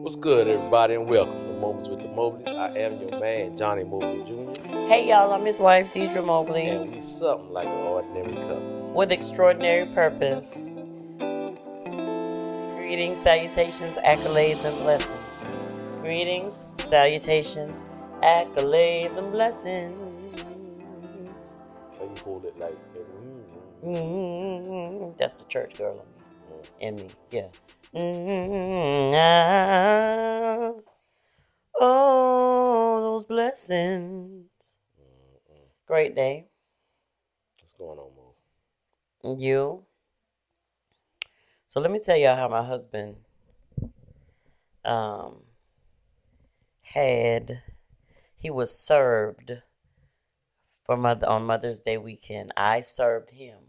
What's good, everybody, and welcome to Moments with the Mobleys. I am your man, Johnnie Mobley Jr., Hey y'all, I'm his wife, Deirdra Mobley, and we something like an ordinary couple. with extraordinary purpose. Greetings, salutations, accolades, and blessings. Greetings, salutations, accolades, and blessings. So you hold it like That's the church girl in me. Yeah. Oh, those blessings. Great day. What's going on, Mo? You. So let me tell y'all how my husband he was served on Mother's Day weekend. I served him.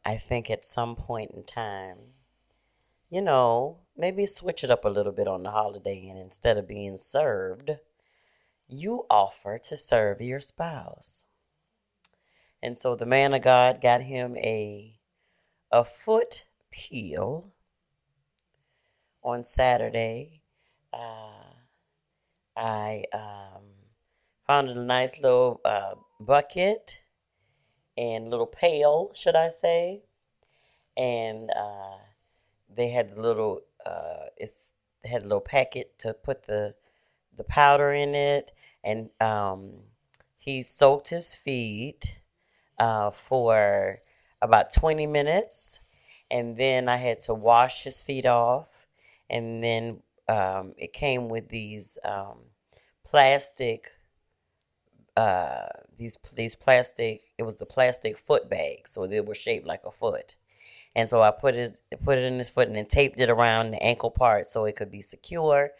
I think at some point in time, maybe switch it up a little bit on the holiday, and instead of being served, you offer to serve your spouse. And so the man of God got him a foot peel on Saturday. I found a nice little bucket and little pail, should I say, and they had the little they had a little packet to put the powder in it, and he soaked his feet for about 20 minutes, and then I had to wash his feet off, and then it came with these plastic these plastic, it was the plastic foot bags, so they were shaped like a foot. And so I put it in his foot and then taped it around the ankle part so it could be secure.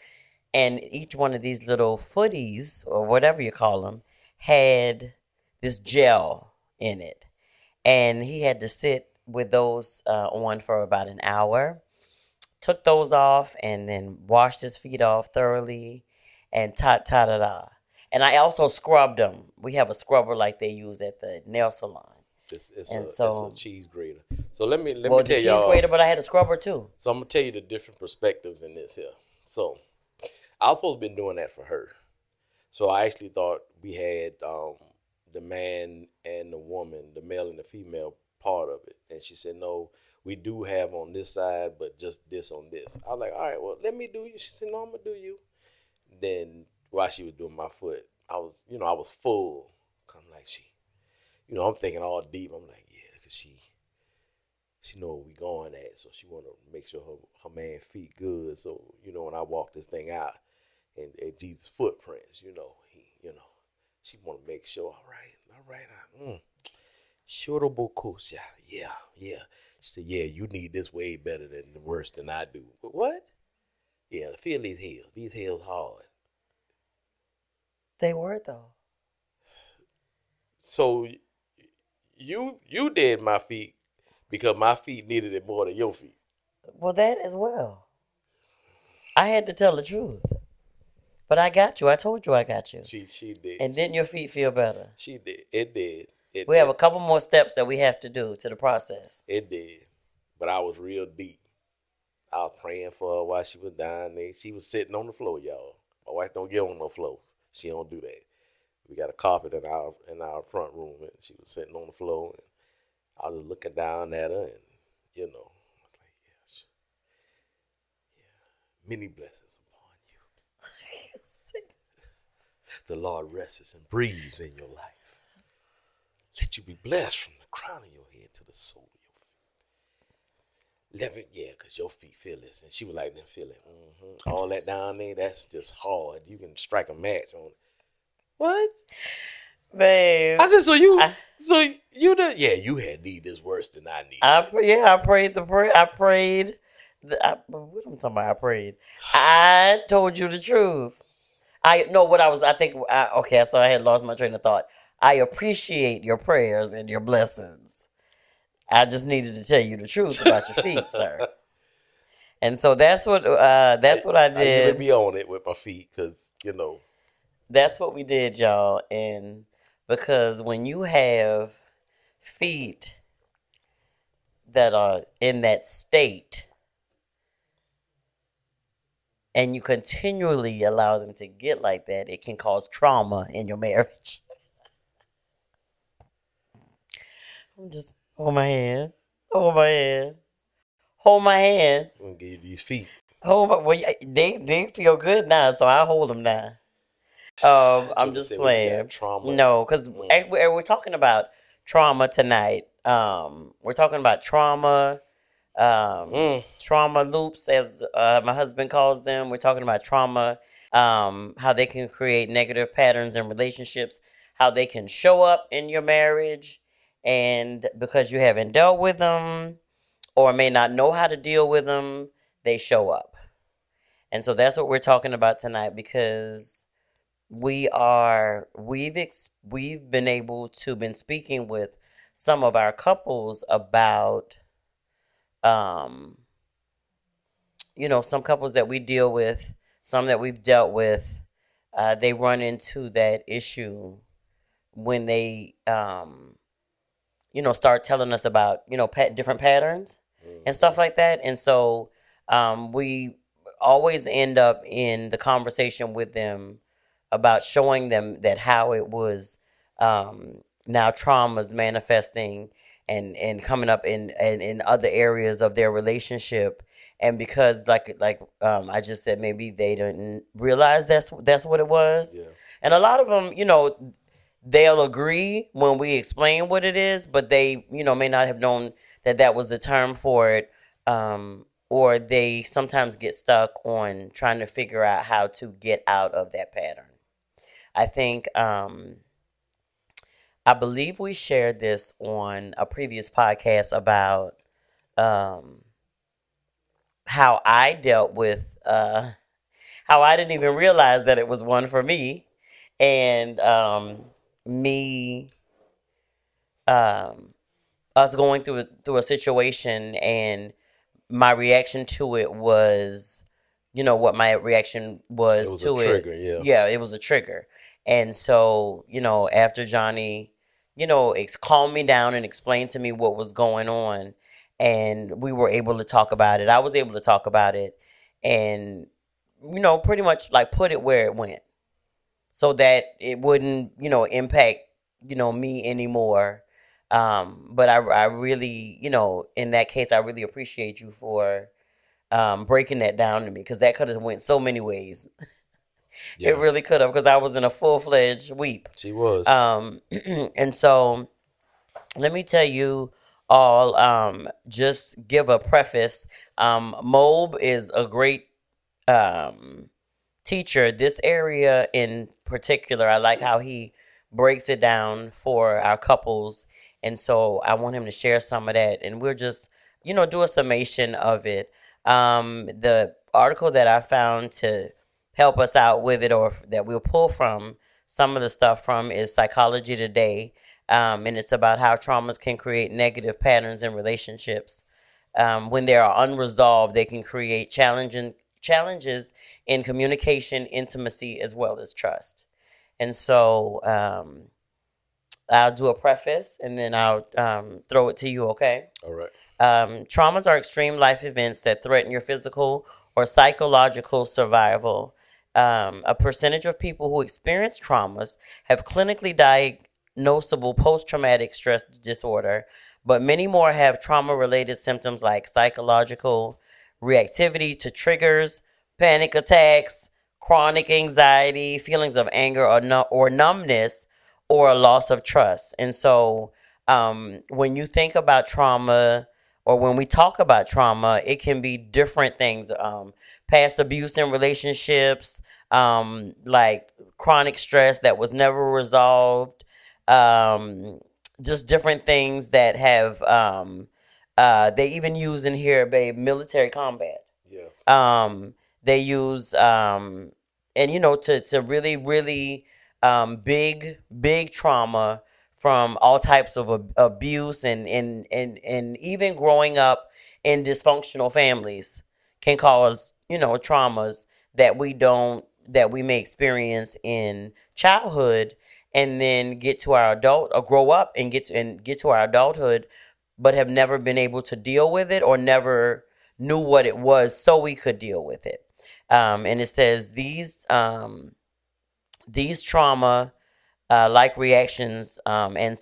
And each one of these little footies, or whatever you call them, had this gel in it. And he had to sit with those on for about an hour. Took those off and then washed his feet off thoroughly and ta-ta-da-da. And I also scrubbed them. We have a scrubber like they use at the nail salon. It's a cheese grater. So let me tell y'all. cheese grater, but I had a scrubber too. So I'm gonna tell you the different perspectives in this here. So I was supposed to be doing that for her. So I actually thought we had the man and the woman, the male and the female part of it. And she said, no, we do have on this side, but just this on this. I was like, all right, well, let me do you. She said, no, I'm gonna do you. Then while she was doing my foot, I was full. I'm like, I'm thinking all deep. I'm like, yeah, because she know where we going at, so she want to make sure her man feet good. So, when I walk this thing out and Jesus' footprints, she want to make sure, all right, Shorobokusha, yeah. She said, yeah, you need this way better than worse than I do. But what? Yeah, feel these heels. These heels hard. They were, though. So you did my feet because my feet needed it more than your feet. Well, that as well. I had to tell the truth. But I got you. I told you I got you. She did. And didn't your feet feel better? She did. It did. We have a couple more steps that we have to do to the process. It did. But I was real deep. I was praying for her while she was down there. She was sitting on the floor, y'all. My wife don't get on no floor. She don't do that. We got a carpet in our front room, and she was sitting on the floor, and I was looking down at her, and I was like, yes, yeah, many blessings upon you. The Lord rests and breathes in your life. Let you be blessed from the crown of your head to the sole of your feet. Because your feet feel this. And she was like, then feel it. Mm-hmm. All that down there, that's just hard. You can strike a match on it. What? Babe. I said, so you did? Yeah, you had need this worse than I need. I prayed the prayer. I prayed. What am I talking about? I prayed. I told you the truth. I had lost my train of thought. I appreciate your prayers and your blessings. I just needed to tell you the truth about your feet, sir. And so that's what I did. I really be on it with my feet because, That's what we did, y'all. And because when you have feet that are in that state, and you continually allow them to get like that, it can cause trauma in your marriage. I'm just hold my hand, hold my hand, hold my hand. I'm gonna give you these feet. Hold my. Well, they feel good now, so I hold them now. I'm So we just say we got playing. trauma. No, because we're talking about trauma tonight. We're talking about trauma, trauma loops, as my husband calls them. We're talking about trauma, how they can create negative patterns in relationships, how they can show up in your marriage, and because you haven't dealt with them or may not know how to deal with them, they show up. And so that's what we're talking about tonight, because we've been able to been speaking with some of our couples about um some couples that we deal with, some that we've dealt with. They run into that issue when they start telling us about different patterns and stuff like that. And so we always end up in the conversation with them about showing them that how it was now traumas manifesting and coming up in other areas of their relationship. And because I just said, maybe they didn't realize that's what it was. Yeah. And a lot of them, they'll agree when we explain what it is, but they, may not have known that was the term for it. Or they sometimes get stuck on trying to figure out how to get out of that pattern. I think, I believe we shared this on a previous podcast about how I dealt with, how I didn't even realize that it was one for me. And me, us going through a situation, and my reaction to it was, what my reaction was, It was to a trigger, yeah. Yeah, it was a trigger. And so, after Johnnie, calmed me down and explained to me what was going on, and we were able to talk about it. I was able to talk about it, and, pretty much like put it where it went, so that it wouldn't, impact, me anymore. But I really, in that case, I really appreciate you for breaking that down to me, because that could have went so many ways. Yeah. It really could have, because I was in a full-fledged weep. She was. And so let me tell you all, just give a preface. Mob is a great teacher. This area in particular, I like how he breaks it down for our couples. And so I want him to share some of that, and we'll just, do a summation of it. The article that I found to help us out with it, or that we'll pull from some of the stuff from, is Psychology Today. And it's about how traumas can create negative patterns in relationships. When they are unresolved, they can create challenges in communication, intimacy, as well as trust. And so I'll do a preface, and then I'll throw it to you, okay? All right. Traumas are extreme life events that threaten your physical or psychological survival. A percentage of people who experience traumas have clinically diagnosable post-traumatic stress disorder, but many more have trauma-related symptoms like psychological reactivity to triggers, panic attacks, chronic anxiety, feelings of anger or numbness, or a loss of trust. And so when you think about trauma, or when we talk about trauma, it can be different things. Past abuse in relationships, like chronic stress that was never resolved, just different things that have, they even use in here, babe, military combat. Yeah. They use, and to really, really big trauma from all types of abuse, and even growing up in dysfunctional families can cause, traumas that we may experience in childhood, and then get to our adult, or grow up and get to our adulthood, but have never been able to deal with it, or never knew what it was, so we could deal with it. And it says these trauma like reactions and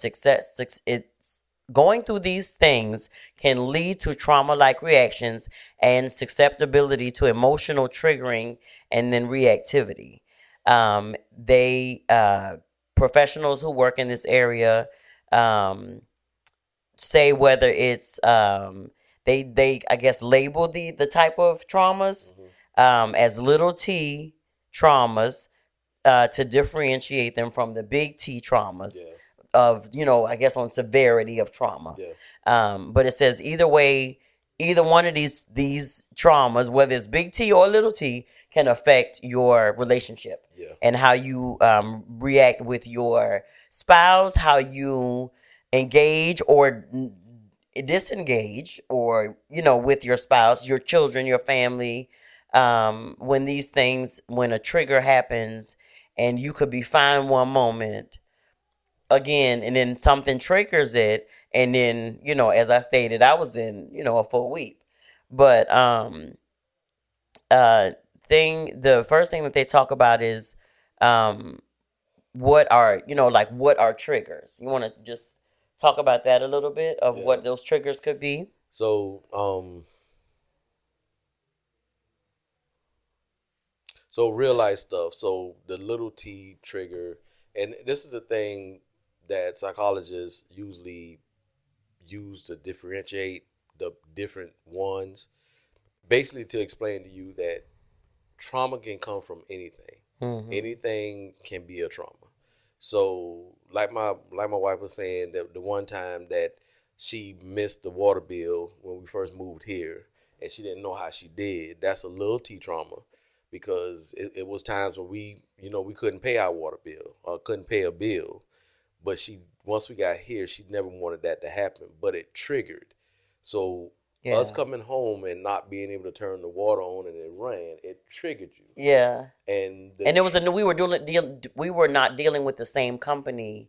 it's going through these things can lead to trauma like reactions and susceptibility to emotional triggering and then reactivity. They professionals who work in this area um, say whether it's they I guess label the type of traumas as little t traumas to differentiate them from the big T traumas Yeah. of, I guess on severity of trauma. Yeah. But it says either way, either one of these traumas, whether it's big T or little t, can affect your relationship Yeah. and how you react with your spouse, how you engage or disengage, or with your spouse, your children, your family. When these things, when a trigger happens, and you could be fine one moment again, and then something triggers it, and then as I stated, I was in a full week. But uh the first thing that they talk about is um what are like what are triggers. You want to just talk about that a little bit of Yeah. what those triggers could be? So real life stuff. So the little T trigger, and this is the thing that psychologists usually use to differentiate the different ones. Basically, to explain to you that trauma can come from anything. Mm-hmm. Anything can be a trauma. So, like my wife was saying, that the one time that she missed the water bill when we first moved here, and she didn't know how she did. That's a little T trauma, because it was times when we couldn't pay our water bill or couldn't pay a bill, but once we got here, she never wanted that to happen, but it triggered. So us Yeah. coming home and not being able to turn the water on and it ran, it triggered you. Yeah. And And it was we were not dealing with the same company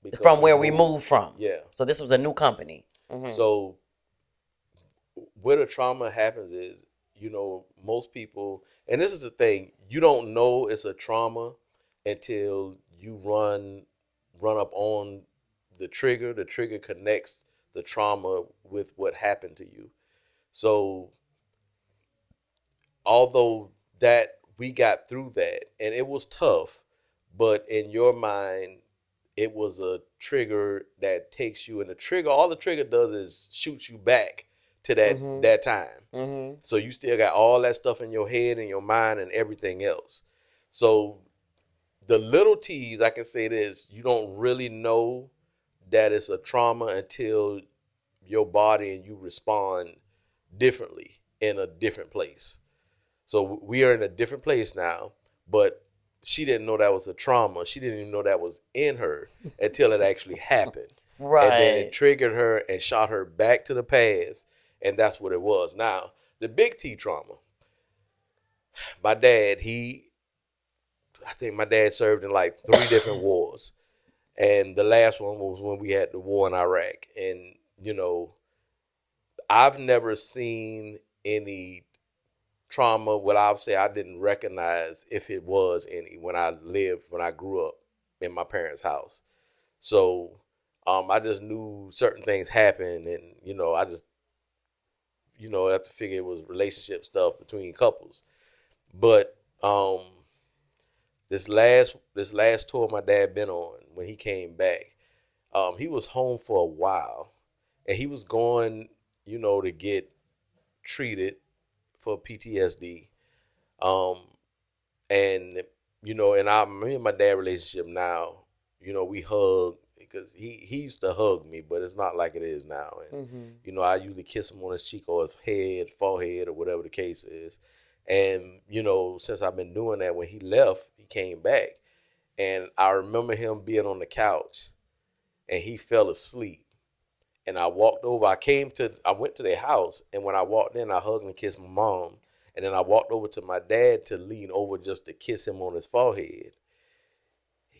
because from where we moved from. Yeah. So this was a new company. So where the trauma happens is, most people, and this is the thing, you don't know it's a trauma until you run up on the trigger. The trigger connects the trauma with what happened to you. So although that we got through that and it was tough, but in your mind it was a trigger that takes you, and all the trigger does is shoots you back to that time. So you still got all that stuff in your head and your mind and everything else. So the little T's, I can say this, you don't really know that it's a trauma until your body and you respond differently in a different place. So we are in a different place now, but she didn't know that was a trauma. She didn't even know that was in her until it actually happened. Right. And then it triggered her and shot her back to the past, and that's what it was. Now, the big T trauma. My dad, I think my dad served in like 3 different wars. And the last one was when we had the war in Iraq. And, I've never seen any trauma. Well, I'll say I didn't recognize if it was any when I grew up in my parents' house. So I just knew certain things happened, and I just have to figure it was relationship stuff between couples. But this last tour my dad been on, when he came back, he was home for a while, and he was going to get treated for PTSD. And me and my dad relationship now, we hug, because he used to hug me, but it's not like it is now. And I usually kiss him on his cheek or his head, forehead, or whatever the case is. And since I've been doing that, when he left, he came back, and I remember him being on the couch, and he fell asleep. And I walked over. I went to their house, and when I walked in, I hugged and kissed my mom. And then I walked over to my dad to lean over just to kiss him on his forehead.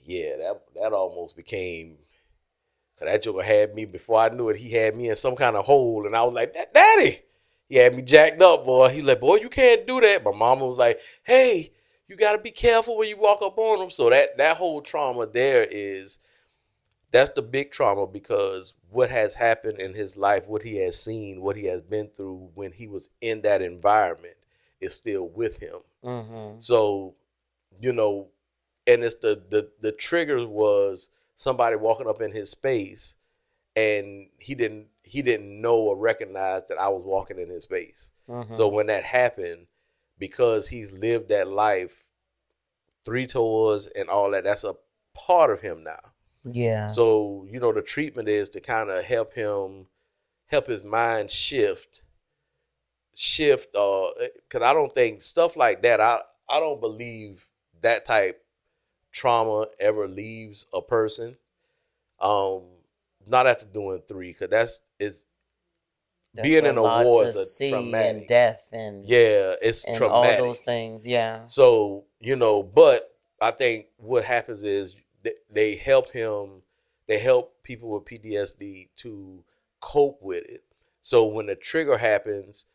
Yeah, that almost became, cause that joker had me, before I knew it, he had me in some kind of hole, and I was like, Daddy, He had me jacked up, boy. He like, boy, you can't do that. My mama was like, hey, you got to be careful when you walk up on them. So that whole trauma there is, that's the big trauma, because what has happened in his life, what he has seen, what he has been through when he was in that environment is still with him. Mm-hmm. So, you know, and it's the trigger was somebody walking up in his space, and he didn't know or recognize that I was walking in his space. Mm-hmm. So when that happened, because he's lived that life, 3 tours and all that, that's a part of him now. Yeah. So, you know, the treatment is to kind of help his mind shift, because I don't think stuff like that, I don't believe that type trauma ever leaves a person. Not after doing 3, because that's being a in a lot war to is a see, traumatic. and death, and Yeah, it's and all traumatic. those things. Yeah. So, you know, but I think what happens is they help him, they help people with PTSD to cope with it. So when the trigger happens,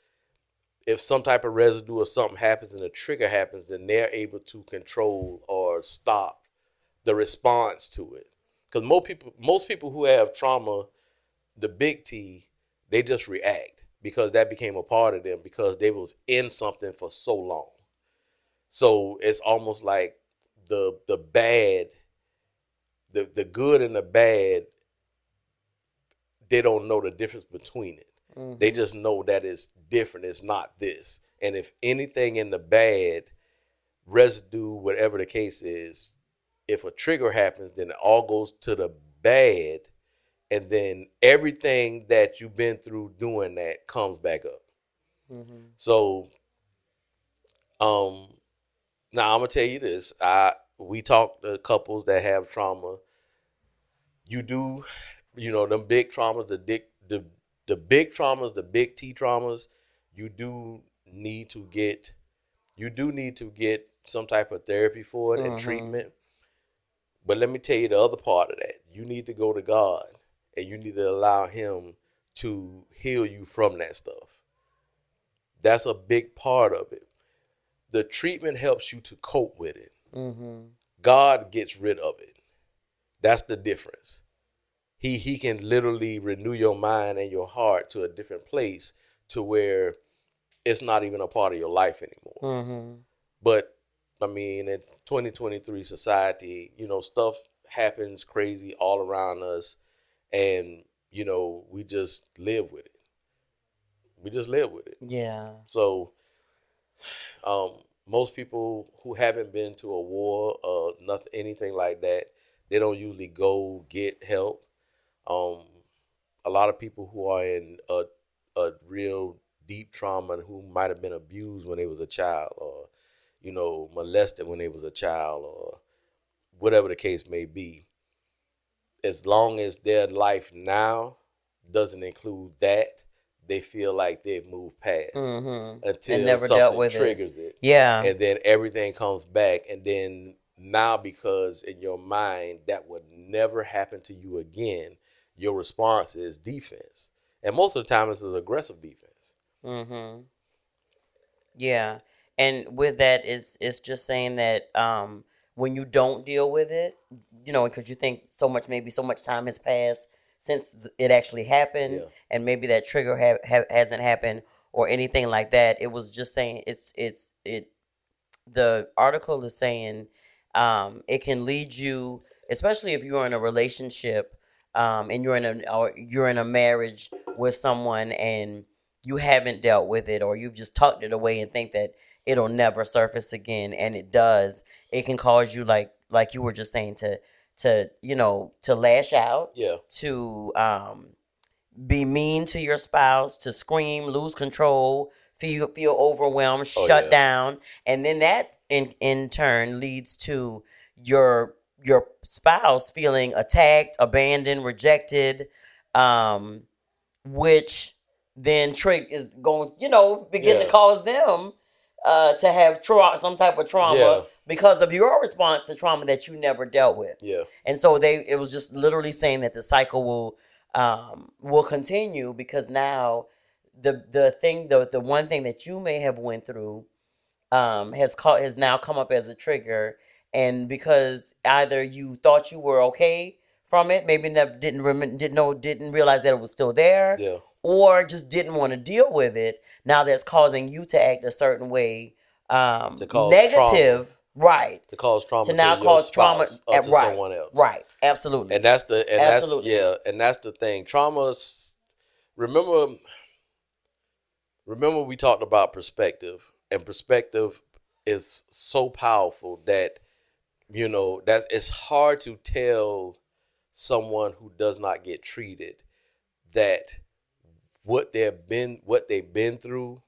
if some type of residue or something happens and the trigger happens, then they're able to control or stop the response to it. Because most people who have trauma, the big T, they just react because that became a part of them, because they was in something for so long. So it's almost like the bad, the good and the bad, they don't know the difference between it. Mm-hmm. They just know that it's different. It's not this. And if anything in the bad, residue, whatever the case is, if a trigger happens, then it all goes to the bad, and then everything that you've been through doing that comes back up. Mm-hmm. So, now I'm gonna tell you this. We talk to couples that have trauma. You do, you know, them big traumas, the big traumas, the big T traumas. You do need to get some type of therapy for it and treatment. But let me tell you the other part of that. You need to go to God, and you need to allow Him to heal you from that stuff. That's a big part of it. The treatment helps you to cope with it. Mm-hmm. God gets rid of it. That's the difference. He can literally renew your mind and your heart to a different place, to where it's not even a part of your life anymore. Mm-hmm. But I mean, in 2023 society, you know, stuff happens crazy all around us, and you know, we just live with it. Yeah. So, most people who haven't been to a war or nothing, anything like that, they don't usually go get help. A lot of people who are in a real deep trauma, and who might have been abused when they was a child, or you know, molested when they was a child, or whatever the case may be, as long as their life now doesn't include that, they feel like they've moved past, until something triggers it. Yeah. And then everything comes back. And then now, because in your mind that would never happen to you again, your response is defense. And most of the time it's an aggressive defense. Mm-hmm. Yeah. And with that, it's just saying that when you don't deal with it, you know, because you think maybe so much time has passed since it actually happened, yeah, and maybe that trigger hasn't happened or anything like that. It was just saying the article is saying it can lead you, especially if you're in a relationship, and you're in a marriage with someone, and you haven't dealt with it, or you've just tucked it away and think that it'll never surface again, and it does. It can cause you, like you were just saying, to lash out, yeah, to be mean to your spouse, to scream, lose control, feel overwhelmed, shut down, and then that in turn leads to your spouse feeling attacked, abandoned, rejected, which then is going, begin to cause them to have some type of trauma because of your response to trauma that you never dealt with. Yeah. And so it was just literally saying that the cycle will continue, because now the one thing that you may have went through has now come up as a trigger, and because either you thought you were okay from it, maybe never didn't realize that it was still there, Yeah. or just didn't want to deal with it. Now that's causing you to act a certain way, To cause negative, trauma. right? To cause trauma To to now your cause trauma, spouse or to right? someone else. Right, absolutely, And that's the absolutely. that's the thing. Traumas. Remember remember we talked about perspective, and perspective is so powerful that that it's hard to tell someone who does not get treated that what they've been through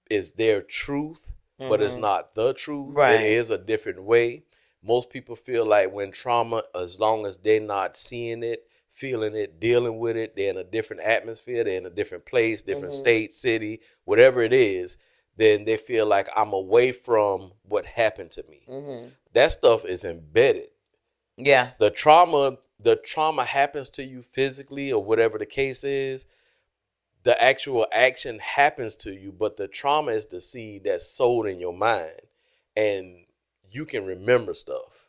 is their truth, but it's not the truth. It Right. is a different way. Most people feel like when trauma, as long as they're not seeing it, feeling it, dealing with it, they're in a different atmosphere, they're in a different place, different state, city, whatever it is, then they feel like I'm away from what happened to me. That stuff is embedded. Yeah. The trauma happens to you physically or whatever the case is. The actual action happens to you, but the trauma is the seed that's sowed in your mind, and you can remember stuff.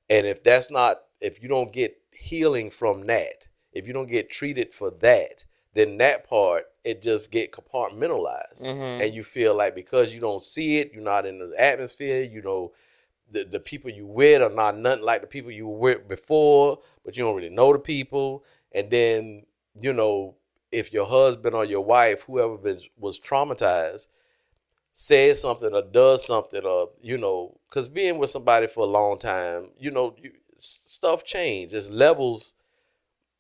And if you don't get healing from that, if you don't get treated for that, then that part, it just get compartmentalized. And you feel like because you don't see it, you're not in the atmosphere, the people you with are not nothing like the people you were with before, but you don't really know the people. And then, if your husband or your wife, whoever was traumatized, says something or does something, or because being with somebody for a long time, stuff changes. There's levels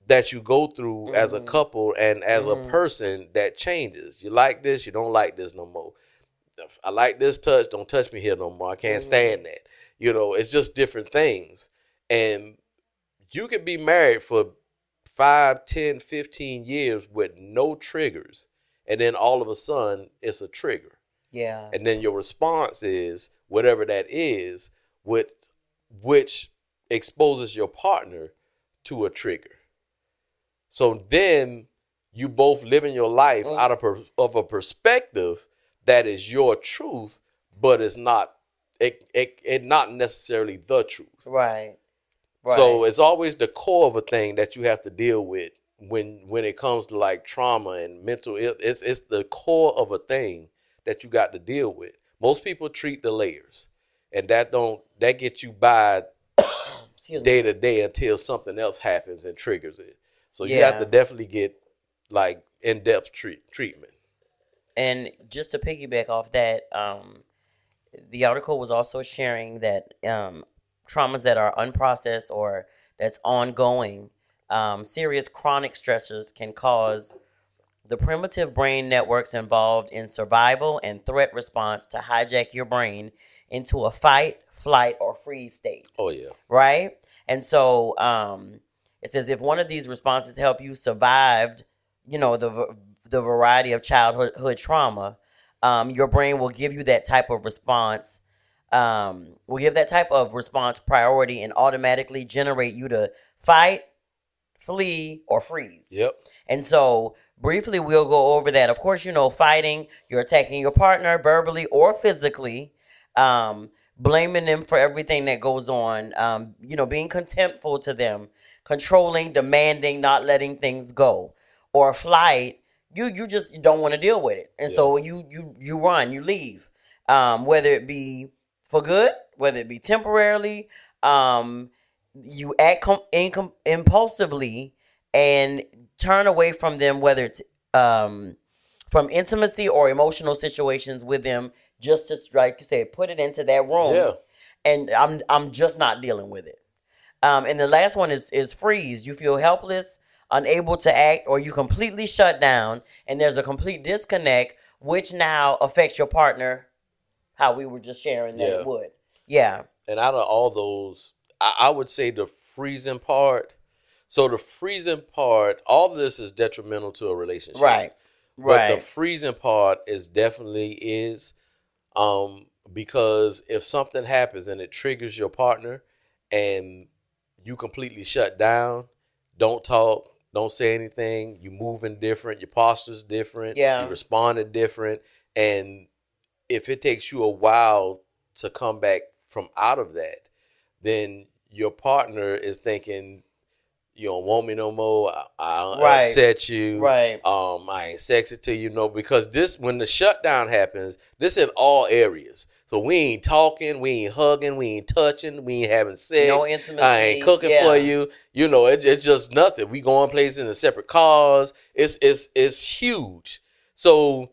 that you go through as a couple and as a person that changes. You like this, you don't like this no more. I like this touch, don't touch me here no more. I can't stand that. It's just different things. And you could be married for 5, 10, 15 years with no triggers, and then all of a sudden it's a trigger. Yeah. And then your response is whatever that is, which exposes your partner to a trigger. So then you both living your life out of a perspective that is your truth, but it's not it not necessarily the truth. Right. So it's always the core of a thing that you have to deal with when it comes to like trauma and mental illness. It's the core of a thing that you got to deal with. Most people treat the layers, and that gets you by day to day until something else happens and triggers it. So you have to definitely get like in-depth treatment. And just to piggyback off that, the article was also sharing that traumas that are unprocessed or that's ongoing, serious chronic stressors can cause the primitive brain networks involved in survival and threat response to hijack your brain into a fight, flight, or freeze state. Oh, yeah. Right? And so it says if one of these responses help you survive, the variety of childhood trauma, your brain will give you that type of response. Will give that type of response priority and automatically generate you to fight, flee, or freeze. Yep. And so briefly, we'll go over that. Of course, fighting, you're attacking your partner verbally or physically, blaming them for everything that goes on, being contemptful to them, controlling, demanding, not letting things go. Or flight, you just don't want to deal with it. And so you run, you leave, whether it be for good, whether it be temporarily, you act impulsively and turn away from them, whether it's from intimacy or emotional situations with them, just to, like you said, put it into that room. Yeah. And I'm just not dealing with it. And the last one is freeze. You feel helpless, unable to act, or you completely shut down, and there's a complete disconnect, which now affects your partner, how we were just sharing that it would. Yeah. And out of all those, I would say the freezing part. So the freezing part, all of this is detrimental to a relationship. Right. But the freezing part is because if something happens and it triggers your partner and you completely shut down, don't talk, don't say anything. You moving different. Your posture's different. Yeah. You responding different. And if it takes you a while to come back from out of that, then your partner is thinking, you don't want me no more. I upset you. Right. I ain't sexy to you, no, because this, when the shutdown happens, this in all areas. So we ain't talking, we ain't hugging, we ain't touching, we ain't having sex. No intimacy. I ain't cooking for you. You know, it's just nothing. We going places in separate cars. It's huge. So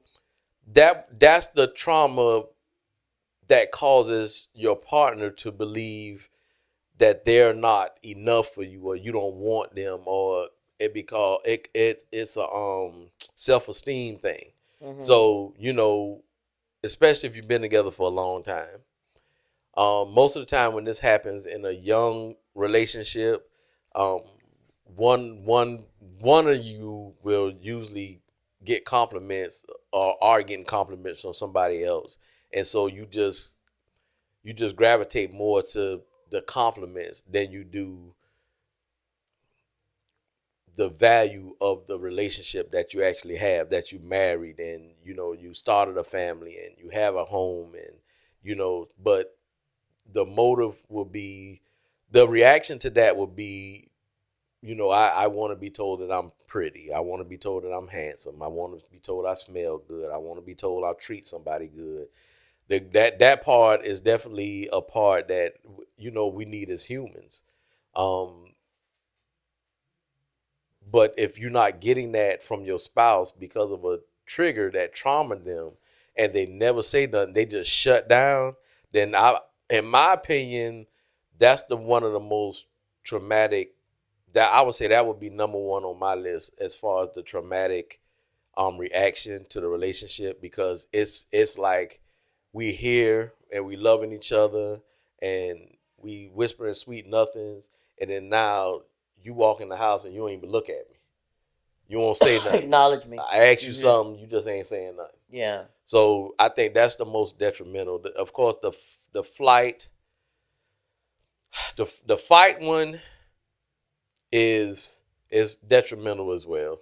that's the trauma that causes your partner to believe that they're not enough for you, or you don't want them, or it's a self-esteem thing. Mm-hmm. So, you know, especially if you've been together for a long time, most of the time when this happens in a young relationship, one of you will usually get compliments or are getting compliments from somebody else, and so you just gravitate more to the compliments than you do the value of the relationship that you actually have, that you married, and you know, you started a family and you have a home, and you know, but the motive will be, the reaction to that will be, you know, I want to be told that I'm pretty. I want to be told that I'm handsome. I want to be told I smell good. I want to be told I'll treat somebody good. That part is definitely a part that, you know, we need as humans. But if you're not getting that from your spouse because of a trigger that traumatized them, and they never say nothing, they just shut down, then in my opinion, that's one of the most traumatic, that I would say that would be number one on my list as far as the traumatic reaction to the relationship, because it's like we here and we loving each other and we whispering sweet nothings, and then now you walk in the house and you don't even look at me. You won't say nothing. Acknowledge me. I ask you something, you just ain't saying nothing. Yeah. So I think that's the most detrimental. Of course, the flight, the fight one is detrimental as well.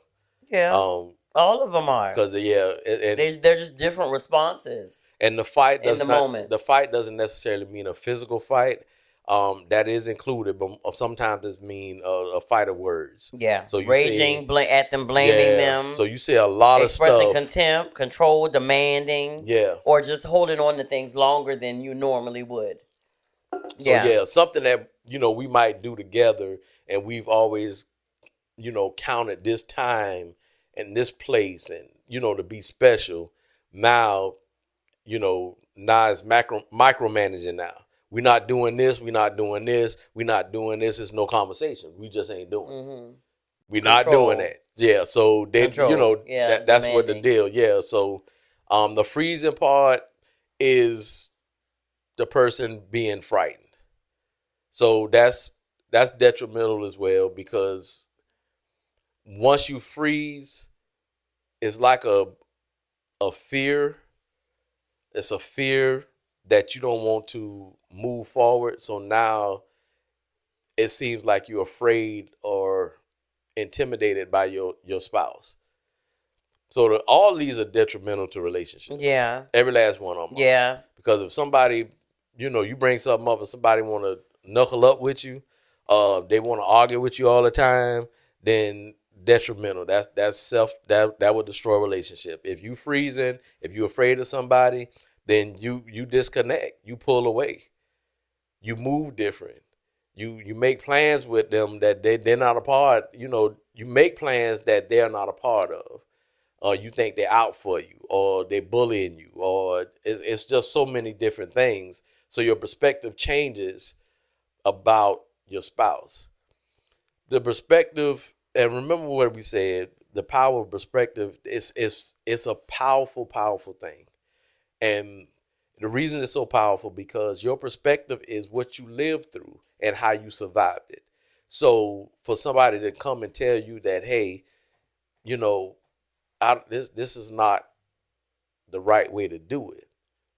Yeah. All of them are, because they're just different responses. And the fight does moment. The fight doesn't necessarily mean a physical fight. That is included, but sometimes it mean a fight of words. Yeah. So you raging at them, blaming them. So you say a lot of stuff, expressing contempt, control, demanding. Yeah. Or just holding on to things longer than you normally would. So something that, you know, we might do together, and we've always, you know, counted this time and this place, and you know, to be special. Now, you know, now it's micromanaging now. We're not doing this. We're not doing this. We're not doing this. It's no conversation. We just ain't doing it. Mm-hmm. We're not doing that. Yeah. So they, you know, that's what the deal. Yeah. So, the freezing part is the person being frightened. So that's detrimental as well, because once you freeze, it's like a fear. It's a fear that you don't want to move forward. So now it seems like you're afraid or intimidated by your spouse. So all these are detrimental to relationships. Yeah. Every last one of them. Yeah. Because if somebody, you know, you bring something up and somebody want to knuckle up with you, they want to argue with you all the time, then detrimental. That would destroy a relationship. If you freezing, if you're afraid of somebody, then you disconnect, you pull away, you move different, you make plans with them that they're not a part. You know, you make plans that they're not a part of, or you think they're out for you, or they're bullying you, or it's just so many different things. So your perspective changes about your spouse. The perspective, and remember what we said, the power of perspective is a powerful, powerful thing. And the reason it's so powerful, because your perspective is what you lived through and how you survived it. So for somebody to come and tell you that, hey, you know, this is not the right way to do it,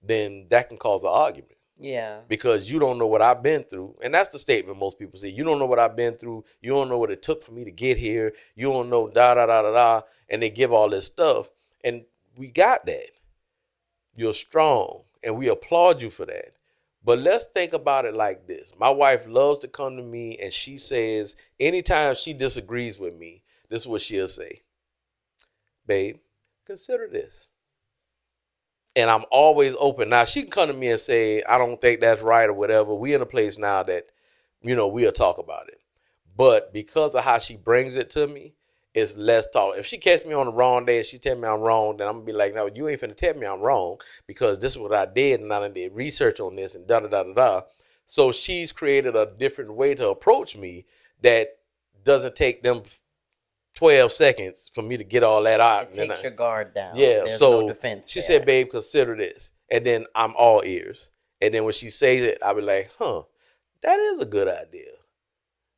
then that can cause an argument. Yeah. Because you don't know what I've been through. And that's the statement most people say. You don't know what I've been through. You don't know what it took for me to get here. You don't know da da da da da. And they give all this stuff. And we got that. You're strong. And we applaud you for that. But let's think about it like this. My wife loves to come to me and she says, anytime she disagrees with me, this is what she'll say. Babe, consider this. And I'm always open. Now, she can come to me and say, I don't think that's right or whatever. We in a place now that, we'll talk about it. But because of how she brings it to me, it's less talk. If she catch me on the wrong day and she tell me I'm wrong, then I'm going to be like, no, you ain't finna tell me I'm wrong because this is what I did and I did research on this and da-da-da-da-da. So she's created a different way to approach me that doesn't take them 12 seconds for me to get all that out. It takes your guard down. Yeah, There's so no defense she there. said, babe, consider this. And then I'm all ears. And then when she says it, I'll be like, that is a good idea.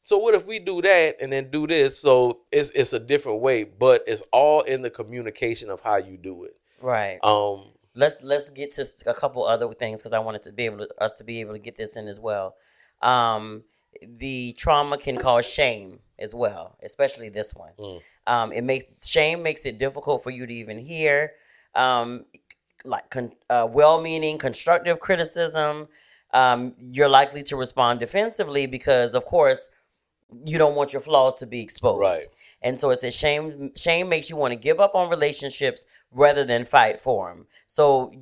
So what if we do that and then do this? So it's a different way, but it's all in the communication of how you do it. Right. Let's get to a couple other things because I wanted us to be able to get this in as well. The trauma can cause shame as well, especially this one. Shame makes it difficult for you to even hear, well-meaning constructive criticism. You're likely to respond defensively because, of course, you don't want your flaws to be exposed. Right. And so it says shame makes you want to give up on relationships rather than fight for them. So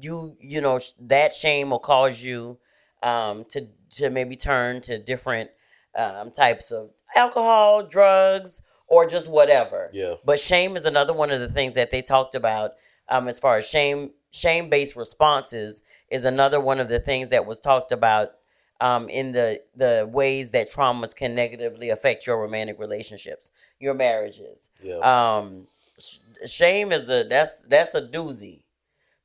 that shame will cause you to maybe turn to different types of alcohol, drugs, or just whatever. Yeah. But shame is another one of the things that they talked about as far as shame-based responses is another one of the things that was talked about in the ways that traumas can negatively affect your romantic relationships, your marriages. Yeah. Shame is that's a doozy,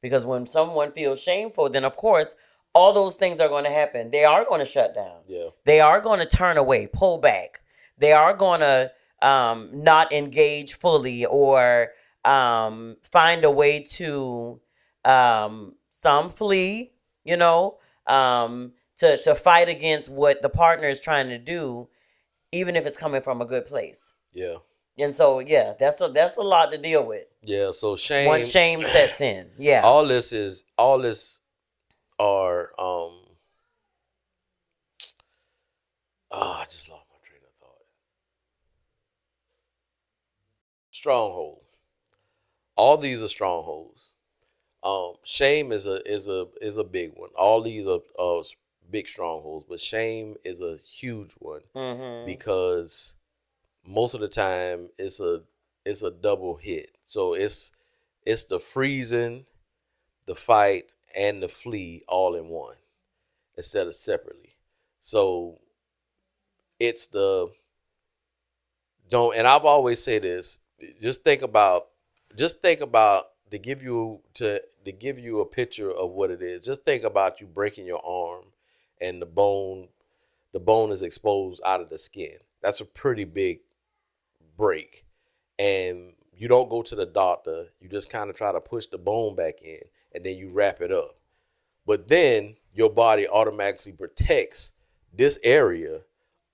because when someone feels shameful, then of course all those things are going to happen. They are going to shut down. Yeah. They are going to turn away, pull back. They are going to not engage fully or find a way to some flee, to fight against what the partner is trying to do, even if it's coming from a good place. Yeah. And so, yeah, that's a lot to deal with. Yeah. So shame. Once shame sets in, yeah. All this are I just lost my train of thought. Stronghold. All these are strongholds. Shame is a big one. All these are big strongholds, but shame is a huge one because most of the time it's a double hit. So it's the freezing, the fight, and the flee all in one instead of separately. So it's and I've always said this, just think about to give you a picture of what it is. Just think about you breaking your arm and the bone is exposed out of the skin. That's a pretty big break. And you don't go to the doctor. You just kind of try to push the bone back in and then you wrap it up. But then your body automatically protects this area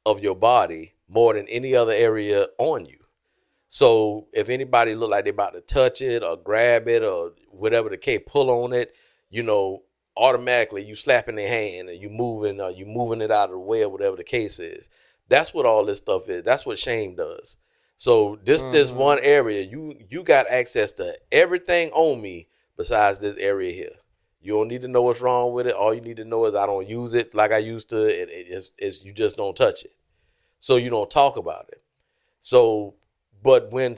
of your body more than any other area on you. So if anybody look like they're about to touch it or grab it or whatever the case, pull on it, automatically you slapping their hand and you moving it out of the way or whatever the case is. That's what all this stuff is. That's what shame does. So this one area, you got access to everything on me besides this area here. You don't need to know what's wrong with it. All you need to know is I don't use it like I used to. It's you just don't touch it. So you don't talk about it. So, but when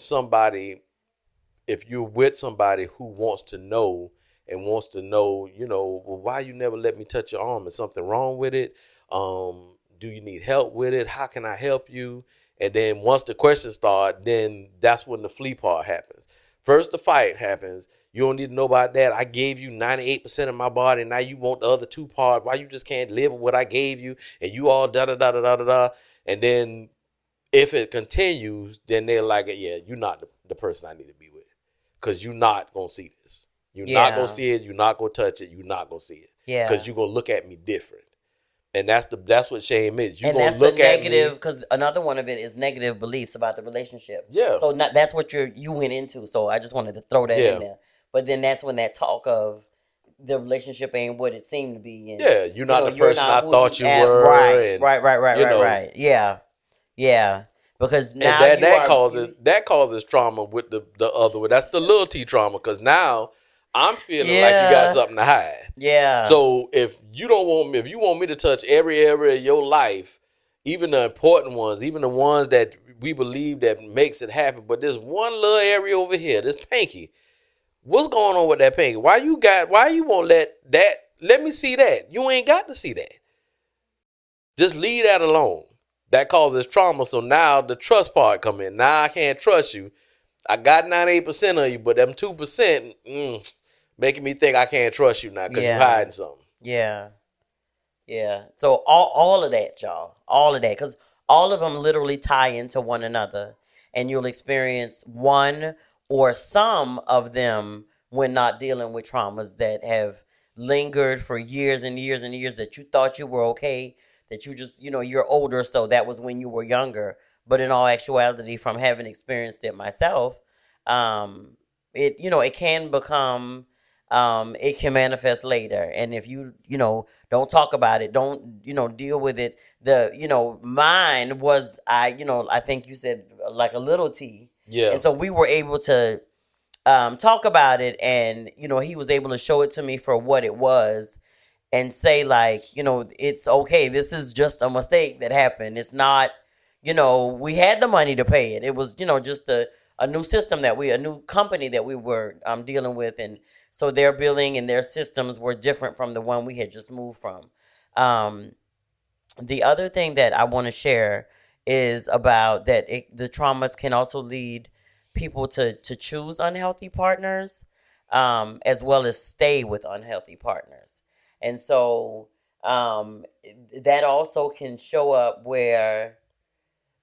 if you're with somebody who wants to know, well, why you never let me touch your arm? Is something wrong with it? Do you need help with it? How can I help you? And then once the questions start, then that's when the flee part happens. First, the fight happens. You don't need to know about that. I gave you 98% of my body. Now you want the other 2 parts. Why you just can't live with what I gave you? And you all da-da-da-da-da-da. And then if it continues, then they're like, yeah, you're not the person I need to be with. Because you're not going to see this. You're not gonna Yeah. see it. You're not gonna touch it. You're not gonna see it. Yeah. Because you're gonna look at me different. And that's what shame is. You're And gonna that's the look at negative, me. because another one of it is negative beliefs about the relationship. Yeah. So that's what you went into. So I just wanted to throw that in Yeah. there. But then that's when that talk of the relationship ain't what it seemed to be, and Yeah. You're not the you're person I not who thought you at, were. right, And right, right, right, you right, know, right. Yeah, yeah. Because and now you that are causes trauma with the other way. That's the little T trauma, because now I'm feeling like you got yeah, something to hide. yeah, So if you don't want me, if you want me to touch every area of your life, even the important ones, even the ones that we believe that makes it happen, but there's one little area over here, this pinky. What's going on with that pinky? Why you won't let me see that? You ain't got to see that. Just leave that alone. That causes trauma. So now the trust part come in. Now I can't trust you. I got 98% of you, but them 2%, making me think I can't trust you now because you yeah, hiding something. yeah, yeah. So all of that, y'all, all of that, because all of them literally tie into one another, and you'll experience one or some of them when not dealing with traumas that have lingered for years and years and years, that you thought you were okay, that you just, you're older, so that was when you were younger. But in all actuality, from having experienced it myself, um, it can become, it can manifest later. And if don't talk about it, don't, deal with it. Mine was, I think you said like a little T. Yeah. And so we were able to talk about it, and he was able to show it to me for what it was, and say, like, it's okay, this is just a mistake that happened. It's not, we had the money to pay it. It was, just a new system, a new company that we were dealing with, and so their billing and their systems were different from the one we had just moved from. The other thing that I want to share is about that the traumas can also lead people to choose unhealthy partners, as well as stay with unhealthy partners. And so that also can show up where,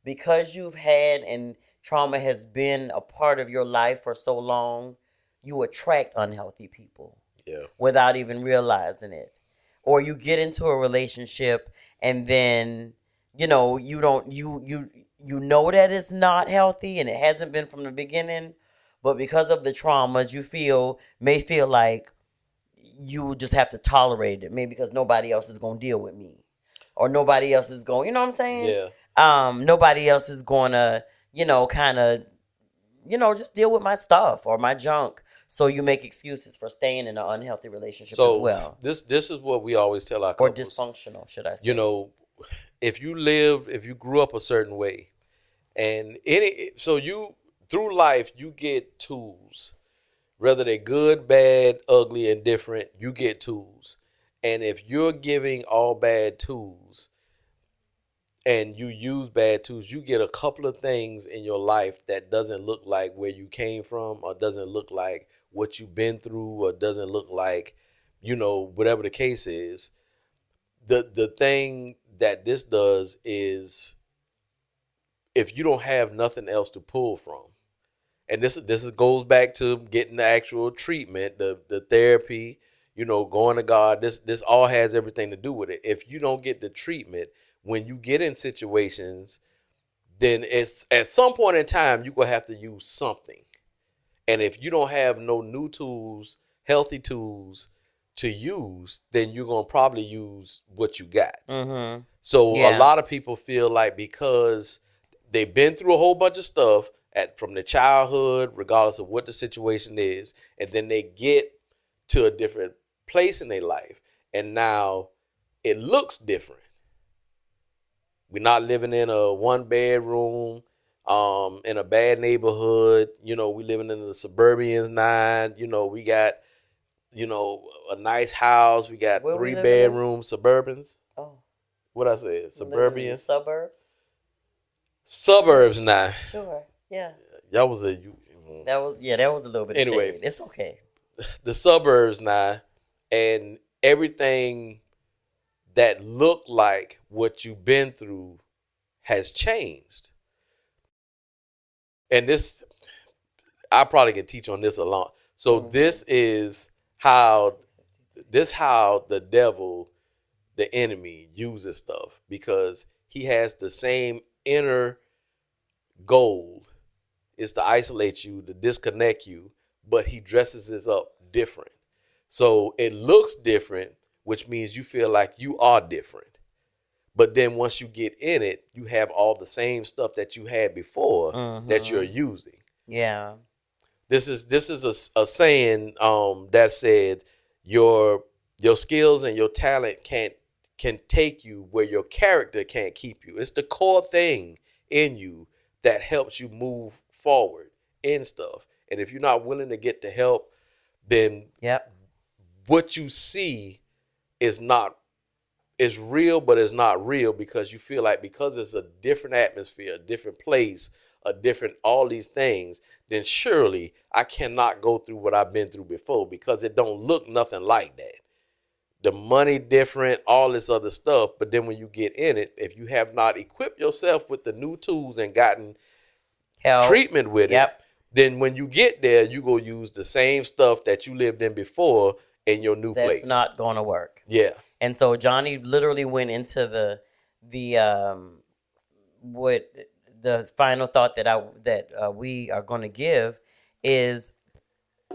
because you've had and trauma has been a part of your life for so long, you attract unhealthy people. Yeah. Without even realizing it. Or you get into a relationship, and then you don't you know that it's not healthy, and it hasn't been from the beginning, but because of the traumas, you may feel like you just have to tolerate it, maybe because nobody else is going to deal with me, or nobody else is going, you know what I'm saying? Yeah. Nobody else is going to, kind of, just deal with my stuff or my junk. So you make excuses for staying in an unhealthy relationship as well. This is what we always tell our Or couples. dysfunctional, should I say. If you grew up a certain way, and you through life, you get tools. Whether they're good, bad, ugly, and different, you get tools. And if you're giving all bad tools and you use bad tools, you get a couple of things in your life that doesn't look like where you came from, or doesn't look like what you've been through, or doesn't look like, whatever the case is. The thing that this does is, if you don't have nothing else to pull from, and this goes back to getting the actual treatment, the therapy, going to God. This all has everything to do with it. If you don't get the treatment, when you get in situations, then it's at some point in time you're gonna have to use something. And if you don't have no new tools, healthy tools to use, then you're gonna probably use what you got. Mm-hmm. So Yeah. a lot of people feel like, because they've been through a whole bunch of stuff from their childhood, regardless of what the situation is, and then they get to a different place in their life, and now it looks different. We're not living in a 1 bedroom, in a bad neighborhood. We living in the suburbians now. We got, a nice house. We got Where we 3 bedroom Suburbans. Oh, What I said? Suburbians. Suburbs. Suburbs now. Sure. Yeah. That was a That was a little bit Anyway. of shade. It's okay. The suburbs now, and everything that looked like what you've been through has changed. And this, I probably can teach on this a lot. So this how the devil, the enemy, uses stuff, because he has the same inner goal, is to isolate you, to disconnect you, but he dresses this up different. So it looks different, which means you feel like you are different. But then once you get in it, you have all the same stuff that you had before that you're using. Yeah. This is a saying that said your skills and your talent can take you where your character can't keep you. It's the core thing in you that helps you move forward in stuff. And if you're not willing to get the help, then what you see is real, but it's not real, because you feel like, because it's a different atmosphere, a different place, a different all these things, then surely I cannot go through what I've been through before, because it don't look nothing like that. The money different, all this other stuff. But then when you get in it, if you have not equipped yourself with the new tools and gotten treatment with it, then when you get there, you go use the same stuff that you lived in before in your new place. That's not going to work. Yeah. And so Johnnie literally went into the final thought that we are going to give is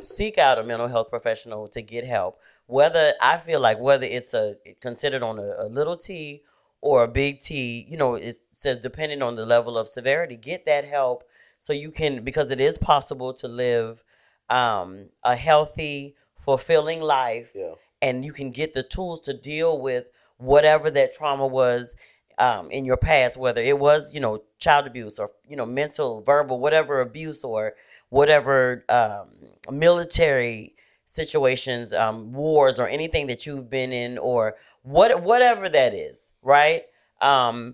seek out a mental health professional to get help. Whether it's considered on a little T or a big T, it says depending on the level of severity, get that help so you can, because it is possible to live a healthy, fulfilling life. Yeah. And you can get the tools to deal with whatever that trauma was in your past, whether it was, child abuse or, mental, verbal, whatever abuse or whatever military situations, wars or anything that you've been in, or whatever that is, right? I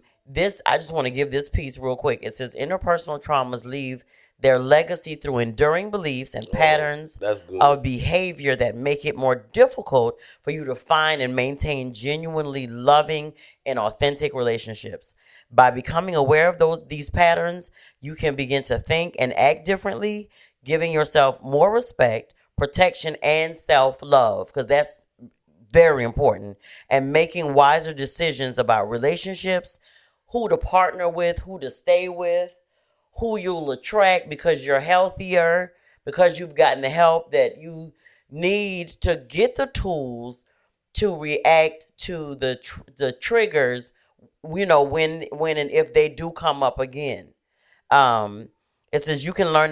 just want to give this piece real quick. It says interpersonal traumas leave their legacy through enduring beliefs and patterns of behavior that make it more difficult for you to find and maintain genuinely loving and authentic relationships. By becoming aware of these patterns, you can begin to think and act differently, giving yourself more respect, protection, and self-love, because that's very important, and making wiser decisions about relationships, who to partner with, who to stay with, who you'll attract, because you're healthier, because you've gotten the help that you need to get the tools to react to the triggers, when and if they do come up again. It says you can learn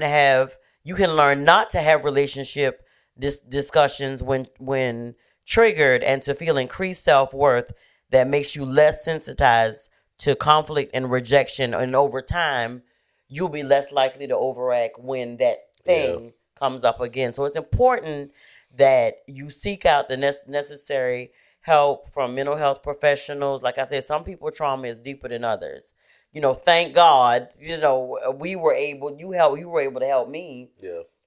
not to have relationship discussions when triggered, and to feel increased self-worth that makes you less sensitized to conflict and rejection, and over time you'll be less likely to overact when that thing comes up again. So it's important that you seek out the necessary help from mental health professionals. Like I said, some people's trauma is deeper than others. Thank God, you were able to help me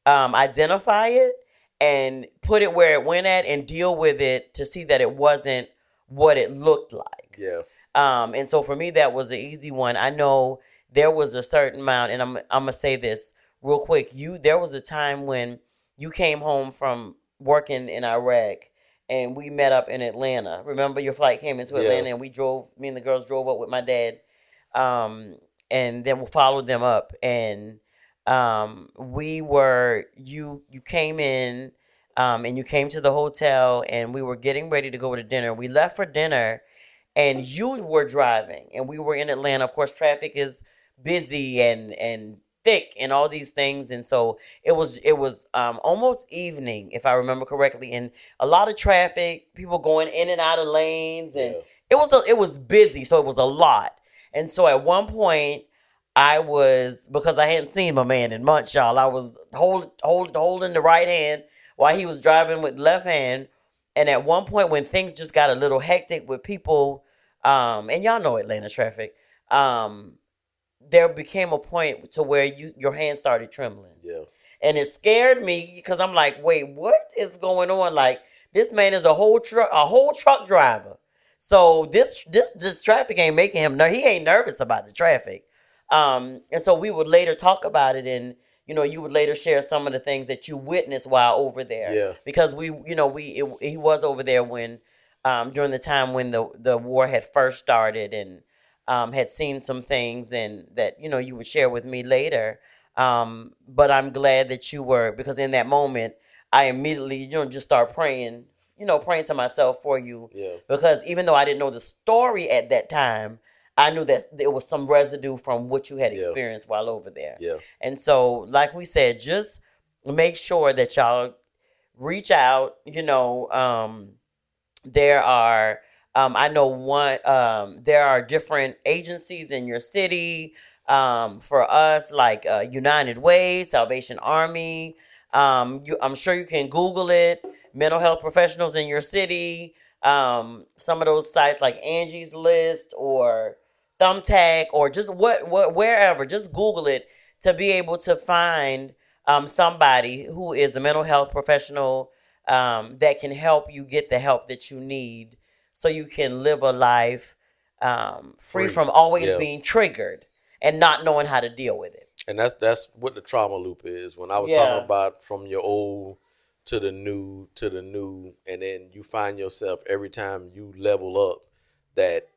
identify it and put it where it went at and deal with it to see that it wasn't what it looked like. Yeah. And so for me, that was an easy one. I know there was a certain amount, and I'm gonna say this real quick. There was a time when you came home from working in Iraq, and we met up in Atlanta. Remember, your flight came into Atlanta, and me and the girls drove up with my dad, and then we followed them up, and you came in, and you came to the hotel, and we were getting ready to go to dinner. We left for dinner, and you were driving, and we were in Atlanta. Of course, traffic is busy and thick and all these things, and so it was almost evening, if I remember correctly, and a lot of traffic, people going in and out of lanes, and it was busy, so it was a lot. And so at one point, because I hadn't seen my man in months, y'all, I was holding the right hand while he was driving with the left hand. And at one point, when things just got a little hectic with people, and y'all know Atlanta traffic, there became a point to where your hand started trembling. Yeah. And it scared me, because I'm like, wait, what is going on? Like, this man is a whole truck driver. So this traffic ain't making him he ain't nervous about the traffic. And so we would later talk about it, and you would later share some of the things that you witnessed while over there. Yeah. Because he was over there when during the time when the war had first started, and had seen some things, and that you would share with me later. But I'm glad that you were, because in that moment I immediately just start praying, praying to myself for you. Yeah. Because even though I didn't know the story at that time, I knew that there was some residue from what you had Yeah. experienced while over there. Yeah. And so, like we said, just make sure that y'all reach out. There are, I know there are different agencies in your city. For us, like United Way, Salvation Army. I'm sure you can Google it. Mental health professionals in your city. Some of those sites like Angie's List or Thumbtack, or just wherever. Just Google it to be able to find somebody who is a mental health professional that can help you get the help that you need, so you can live a life free from always being triggered and not knowing how to deal with it. And that's what the trauma loop is. When I was talking about from your old to the new, and then you find yourself every time you level up that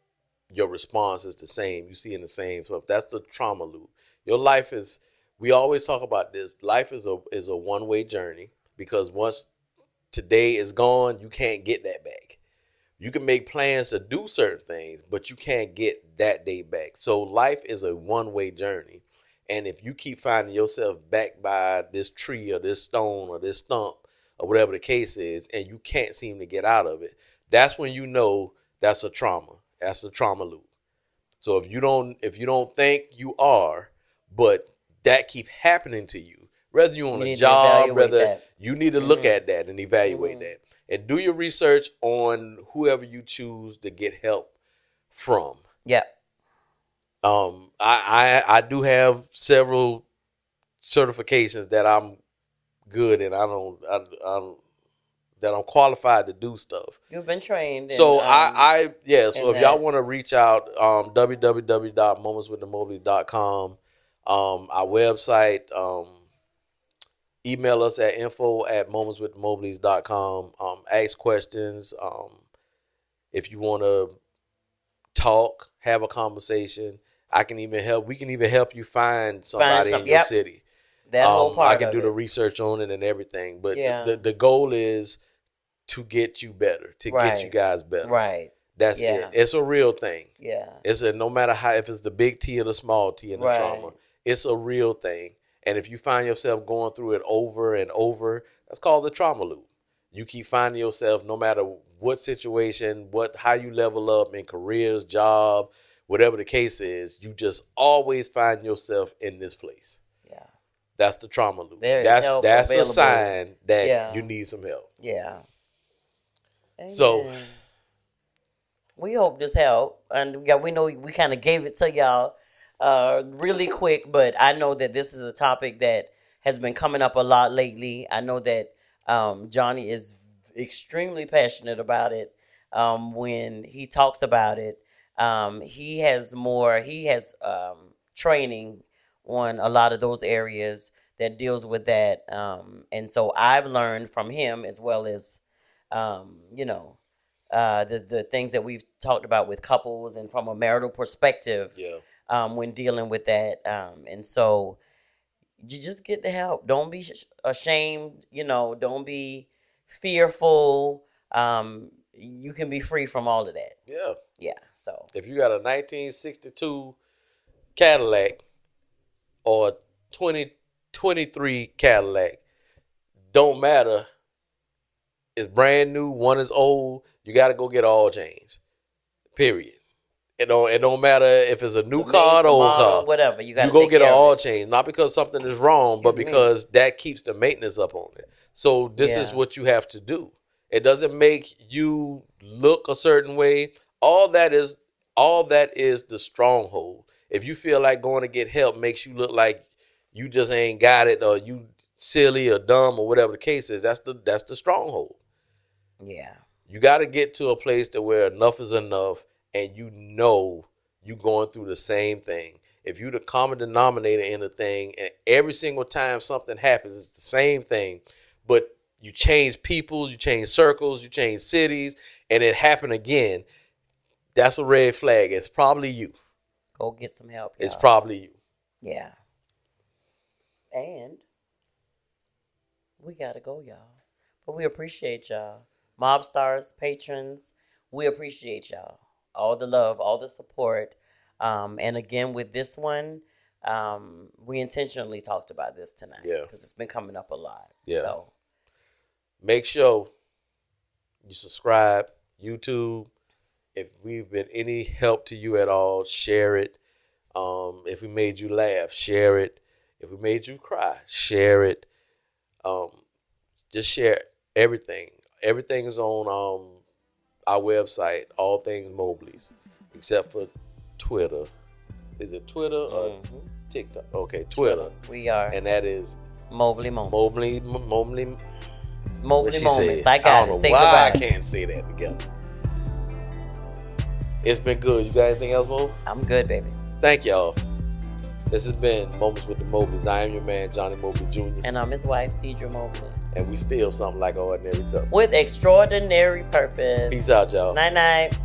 your response is the same. You see in the same stuff. That's the trauma loop. Your life is. We always talk about this. Life is a one-way journey, because once today is gone, you can't get that back. You can make plans to do certain things, but you can't get that day back. So life is a one-way journey. And if you keep finding yourself back by this tree or this stone or this stump or whatever the case is, and you can't seem to get out of it, that's when you know that's a trauma. That's a trauma loop. So if you don't think you are, but that keep happening to you, whether you're on a job, you need to look at that and evaluate that. And do your research on whoever you choose to get help from. Yeah. I do have several certifications that I'm good and that I'm qualified to do stuff. You've been trained. So so if y'all want to reach out, www.momentswiththemobleys.com, our website, email us at info@momentswiththemobleys.com. Ask questions. If you want to talk, have a conversation, I can even help. We can even help you find somebody in your city. That whole part I can do the research on it and everything. But the goal is to get you better, to get you guys better. Right. That's it. It's a real thing. Yeah. It's no matter how, if it's the big T or the small T in the trauma, it's a real thing. And if you find yourself going through it over and over, that's called the trauma loop. You keep finding yourself, no matter what situation, how you level up in careers, job, whatever the case is, you just always find yourself in this place. Yeah. That's the trauma loop. That's a sign that you need some help. Yeah. Amen. So we hope this helped. And we know we kind of gave it to y'all really quick, but I know that this is a topic that has been coming up a lot lately. I know that Johnnie is extremely passionate about it. When he talks about it, he has training on a lot of those areas that deals with that. And so I've learned from him, as well as, the things that we've talked about with couples and from a marital perspective. When dealing with that. And so you just get the help. Don't be ashamed. Don't be fearful. You can be free from all of that. Yeah. Yeah. So if you got a 1962 Cadillac or a 2023 Cadillac, don't matter. It's brand new. One is old. You got to go get all change. Period. It don't matter if it's a new car or old car. Whatever. You go get an oil change. Not because something is wrong, but because that keeps the maintenance up on it. So this is what you have to do. It doesn't make you look a certain way. All that is the stronghold. If you feel like going to get help makes you look like you just ain't got it, or you silly or dumb or whatever the case is, that's the stronghold. Yeah. You got to get to a place to where enough is enough, and you know you going through the same thing. if you the common denominator in a thing, and every single time something happens, it's the same thing, but you change people, you change circles, you change cities, and it happened again, that's a red flag. It's probably you. Go get some help, y'all. It's probably you. Yeah. And we got to go, y'all. But we appreciate y'all. Mob stars, patrons, we appreciate y'all. All the love, all the support. And again, with this one, we intentionally talked about this tonight. Yeah. Because it's been coming up a lot. Yeah. So make sure you subscribe, YouTube. If we've been any help to you at all, share it. If we made you laugh, share it. If we made you cry, share it. Just share everything. Everything is on our website, all things Mobleys, except for Twitter. Is it Twitter or TikTok? Okay, Twitter. We are. And that is Mobley Moments. Mobley Moments. said. I got don't it. know Say why goodbye. I can't say that together. It's been good. You got anything else, Mo? I'm good, baby. Thank y'all. This has been Moments with the Mobleys. I am your man, Johnnie Mobley Jr. And I'm his wife, Deirdra Mobley. And we still something like an ordinary couple. With extraordinary purpose. Peace out, y'all. Night, night.